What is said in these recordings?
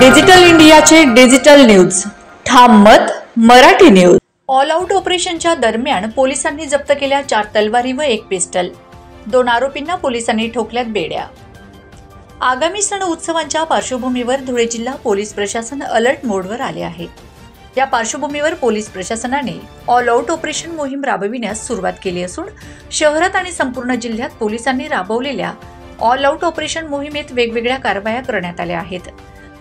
Digital इंडियाचे digital news ठाम मत मराठी न्यूज। ऑल आउट ऑपरेशनच्या दरम्यान पोलिसांनी जप्त केल्या 4 तलवारी व 1 पिस्टल। 2 आरोपींना पोलिसांनी ठोकल्यात बेड्या। आगामी सण उत्सवांच्या पार्श्वभूमीवर धुळे जिल्हा पोलीस प्रशासन अलर्ट मोडवर आले आहे। या पार्श्वभूमीवर पोलीस प्रशासनाने ऑल आउट ऑपरेशन मोहीम राबविण्यास सुरुवात केली असून शहरात आणि संपूर्ण जिल्ह्यात पोलिसांनी राबवलेल्या ऑल आउट ऑपरेशन मोहिमेत वेगवेगळ्या कारवाया करण्यात आल्या आहेत।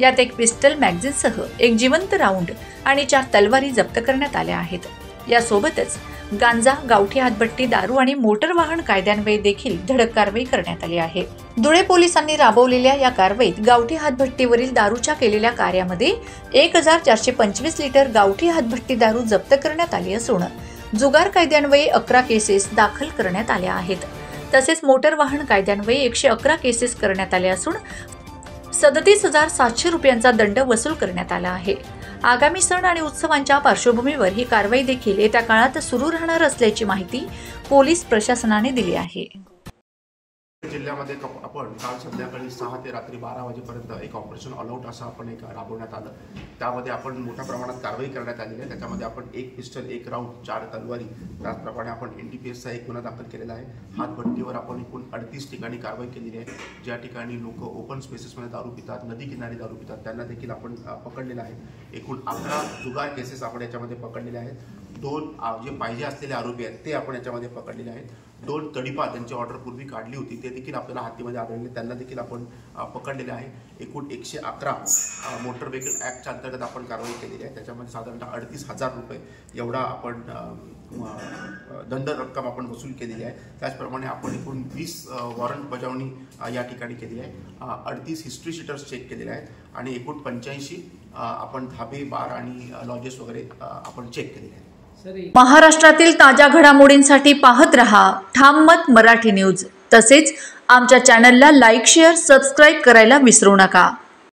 यात 1 पिस्टल मॅगझिनसह 1 जिवंत राऊंड आणि 4 तलवारी जप्त करण्यात आल्या आहेत। यासोबतच गांजा, गावठी हातभट्टी, दारू आणि मोटर वाहन कायद्यान्वये देखील धडक कारवाई करण्यात आली आहे। धुळे पोलिसांनी राबवलेल्या या कारवाईत गावठी हातभट्टीवरील दारूच्या केलेल्या कार्यामध्ये 1425 लिटर गावठी हातभट्टी दारू जप्त करण्यात आली असून जुगार कायद्यान्वये 11 केसेस दाखल करण्यात आल्या आहेत। तसेच मोटर वाहन कायद्यान्वये 111 केसेस करण्यात आल्या असून 37,700 रुपयांचा दंड वसूल करण्यात आला आहे। आगामी सण आणि उत्सवांच्या पार्श्वभूमीवर ही कारवाई देखील येत्या काळात सुरू राहणार असल्याची माहिती पोलीस प्रशासनाने दिली आहे। जिल्ह्यामध्ये आपण काल संध्याकाळी 6 ते रात्री 12 वाजेपर्यंत एक ऑपरेशन ऑल आउट असं आपण एक राबवण्यात आलं। त्यामध्ये आपण मोठ्या प्रमाणात कारवाई करण्यात आलेली आहे। त्याच्यामध्ये आपण 1 पिस्टल, 1 राऊंड, 4 तलवारी, त्याचप्रमाणे आपण NDPSचा 1 गुन्हा दाखल केलेला आहे। हातभट्टीवर आपण एकूण 38 ठिकाणी कारवाई केलेली आहे। ज्या ठिकाणी लोक ओपन स्पेसेसमध्ये दारू पितात, नदी किनारी दारू पितात, त्यांना देखील आपण पकडलेलं आहे। एकूण 11 जुगार केसेस आपण याच्यामध्ये पकडलेले आहेत। 2 जे पाहिजे असलेले आरोपी आहेत ते आपण याच्यामध्ये पकडलेले आहेत। 2 तडीपार त्यांची ऑर्डर पूर्वी काढली होती ते देखील आपल्याला हातीमध्ये आढळले, त्यांना देखील आपण पकडलेले आहे। एकूण 111 मोटर व्हेकल ॲक्टच्या अंतर्गत आपण कारवाई केलेली आहे। त्याच्यामध्ये साधारणतः 38,000 रुपये एवढा आपण दंड रक्कम आपण वसूल केलेली आहे। त्याचप्रमाणे आपण एकूण 20 वॉरंट बजावणी या ठिकाणी केली आहे। 38 हिस्ट्री शीटर्स चेक केलेले आहेत आणि एकूण 85 आपण धाबे, बार आणि लॉजेस वगैरे आपण चेक केलेले आहेत। महाराष्ट्रातील ताज्या घडामोडींसाठी पाहत रहा ठाम मत मराठी न्यूज। तसेच आमच्या चॅनलला लाईक, शेअर, सबस्क्राईब करायला विसरू नका।